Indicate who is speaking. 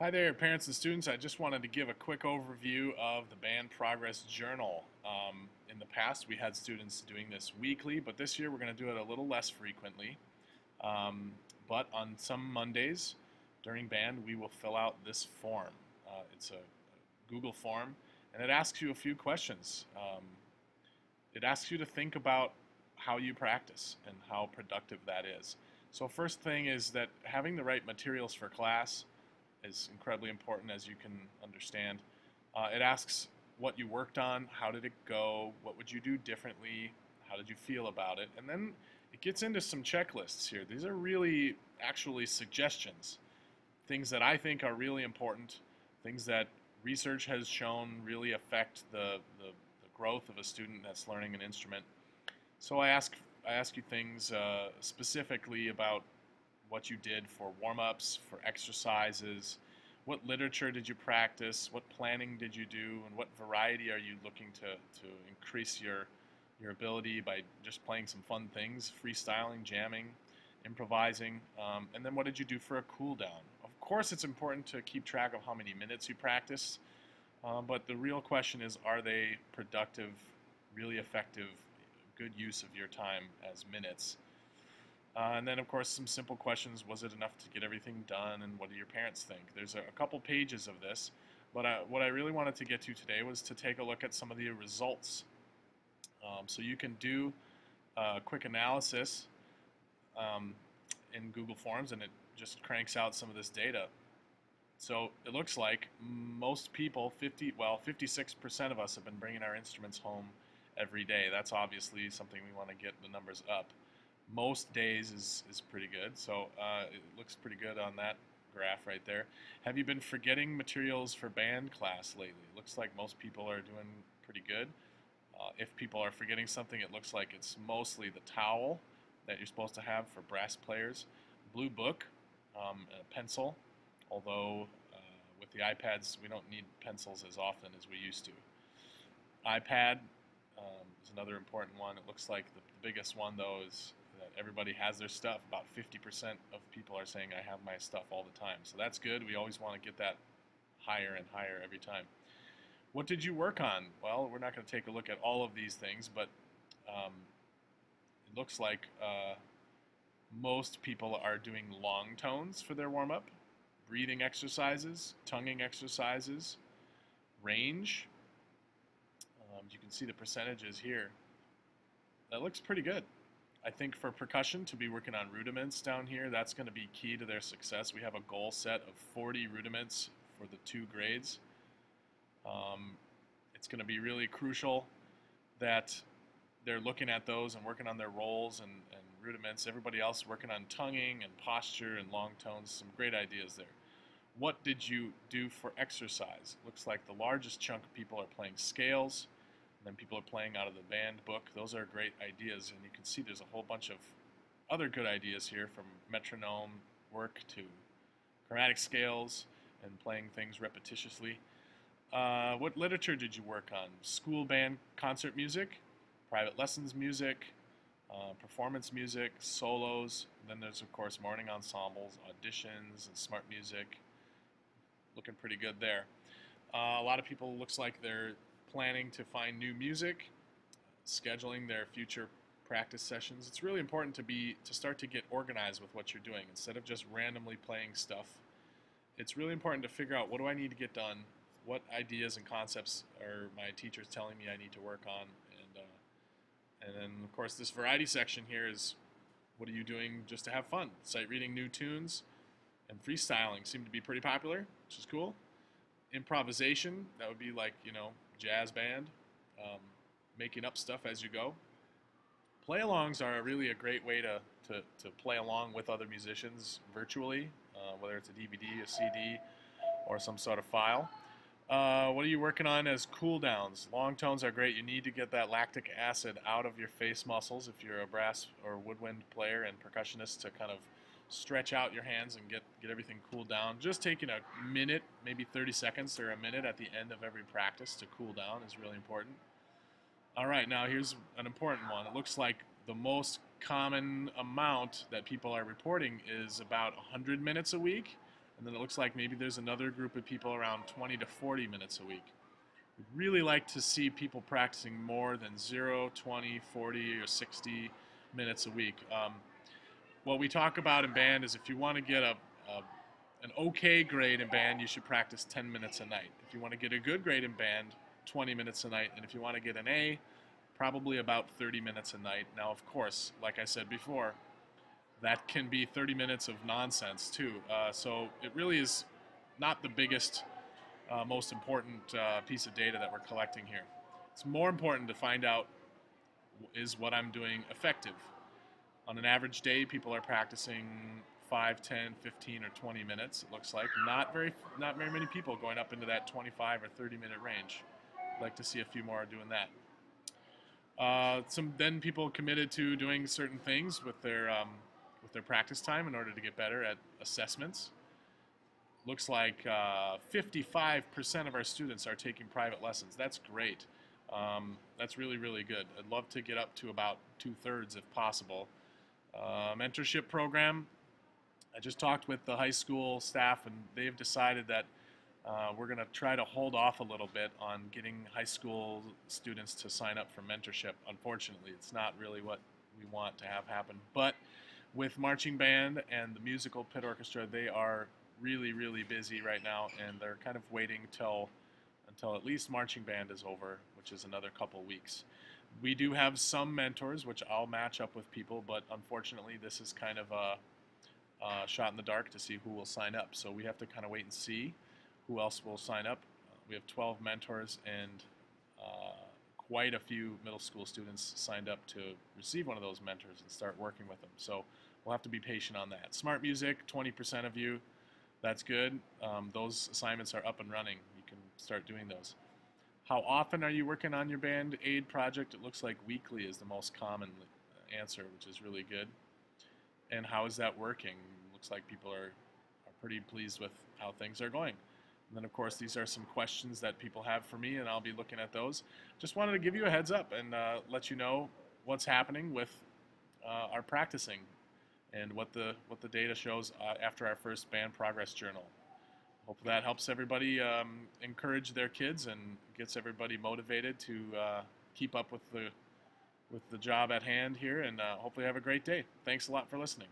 Speaker 1: Hi there, parents and students. I just wanted to give a quick overview of the Band Progress Journal. In the past, we had students doing this weekly, but this year we're going to do it a little less frequently. Um, but on some Mondays during band, we will fill out this form. It's a Google form, and it asks you a few questions. It asks you to think about how you practice and how productive that is. So first thing is that having the right materials for class is incredibly important, as you can understand. It asks what you worked on, how did it go, what would you do differently, how did you feel about it, and then it gets into some checklists here. These are really actually suggestions, things that I think are really important, things that research has shown really affect the growth of a student that's learning an instrument. So I ask you things specifically about what you did for warm-ups, for exercises, what literature did you practice, what planning did you do, and what variety are you looking to increase your ability by just playing some fun things, freestyling, jamming, improvising, and then what did you do for a cool down? Of course, it's important to keep track of how many minutes you practice, but the real question is, are they productive, really effective, good use of your time as minutes? And then, of course, some simple questions. Was it enough to get everything done? And what do your parents think? There's a couple pages of this. But what I really wanted to get to today was to take a look at some of the results. So you can do a quick analysis um, in Google Forms, and it just cranks out some of this data. So it looks like most people, 56% of us have been bringing our instruments home every day. That's obviously something we want to get the numbers up. Most days is pretty good, so it looks pretty good on that graph right there. Have you been forgetting materials for band class lately? It looks like most people are doing pretty good. If people are forgetting something, it looks like it's mostly the towel that you're supposed to have for brass players, blue book, and a pencil, although with the iPads we don't need pencils as often as we used to. iPad is another important one. It looks like the biggest one, though, is that everybody has their stuff. About 50% of people are saying, I have my stuff all the time. So that's good. We always want to get that higher and higher every time. What did you work on? Well, we're not going to take a look at all of these things, but it looks like most people are doing long tones for their warm-up, breathing exercises, tonguing exercises, range. You can see the percentages here. That looks pretty good. I think for percussion, to be working on rudiments down here, that's going to be key to their success. We have a goal set of 40 rudiments for the 2 grades. It's going to be really crucial that they're looking at those and working on their rolls and rudiments. Everybody else working on tonguing and posture and long tones. Some great ideas there. What did you do for exercise? Looks like the largest chunk of people are playing scales. And then people are playing out of the band book. Those are great ideas, and you can see there's a whole bunch of other good ideas here, from metronome work to chromatic scales and playing things repetitiously. What literature did you work on? School band concert music, private lessons music, performance music, solos. And then there's, of course, morning ensembles, auditions, and smart music. Looking pretty good there. A lot of people, looks like they're planning to find new music, scheduling their future practice sessions. It's really important to start to get organized with what you're doing instead of just randomly playing stuff. It's really important to figure out, what do I need to get done? What ideas and concepts are my teachers telling me I need to work on? And then, of course, this variety section here is, what are you doing just to have fun? Sight reading new tunes and freestyling seem to be pretty popular, which is cool. Improvisation, that would be like, jazz band, making up stuff as you go. Play-alongs are really a great way to play along with other musicians virtually, whether it's a DVD, a CD, or some sort of file. What are you working on as cool downs? Long tones are great. You need to get that lactic acid out of your face muscles if you're a brass or woodwind player and percussionist, to kind of stretch out your hands and get everything cooled down. Just taking a minute, maybe 30 seconds or a minute at the end of every practice to cool down is really important. All right, now here's an important one. It looks like the most common amount that people are reporting is about 100 minutes a week, And then it looks like maybe there's another group of people around 20 to 40 minutes a week. We'd really like to see people practicing more than 0, 20, 40, or 60 minutes a week. What we talk about in band is if you want to get an okay grade in band, you should practice 10 minutes a night. If you want to get a good grade in band, 20 minutes a night. And if you want to get an A, probably about 30 minutes a night. Now, of course, like I said before, that can be 30 minutes of nonsense too. So it really is not the biggest, most important piece of data that we're collecting here. It's more important to find out, is what I'm doing effective? On an average day, people are practicing 5, 10, 15, or 20 minutes, it looks like. Not very many people going up into that 25 or 30-minute range. I'd like to see a few more doing that. Then people committed to doing certain things with their practice time in order to get better at assessments. Looks like 55% of our students are taking private lessons. That's great. That's really, really good. I'd love to get up to about 2/3 if possible. Mentorship program. I just talked with the high school staff, and they've decided that we're going to try to hold off a little bit on getting high school students to sign up for mentorship. Unfortunately, it's not really what we want to have happen. But with marching band and the musical pit orchestra, they are really, really busy right now, and they're kind of waiting until at least marching band is over, which is another couple weeks. We do have some mentors, which I'll match up with people, but unfortunately this is kind of a shot in the dark to see who will sign up. So we have to kind of wait and see who else will sign up. We have 12 mentors, and quite a few middle school students signed up to receive one of those mentors and start working with them. So we'll have to be patient on that. Smart Music, 20% of you, that's good. Those assignments are up and running. You can start doing those. How often are you working on your band aid project? It looks like weekly is the most common answer, which is really good. And how is that working? Looks like people are pretty pleased with how things are going. And then, of course, these are some questions that people have for me, and I'll be looking at those. Just wanted to give you a heads up and let you know what's happening with our practicing and what the data shows after our first band progress journal. Hope that helps everybody encourage their kids and gets everybody motivated to keep up with the job at hand here, and hopefully have a great day. Thanks a lot for listening.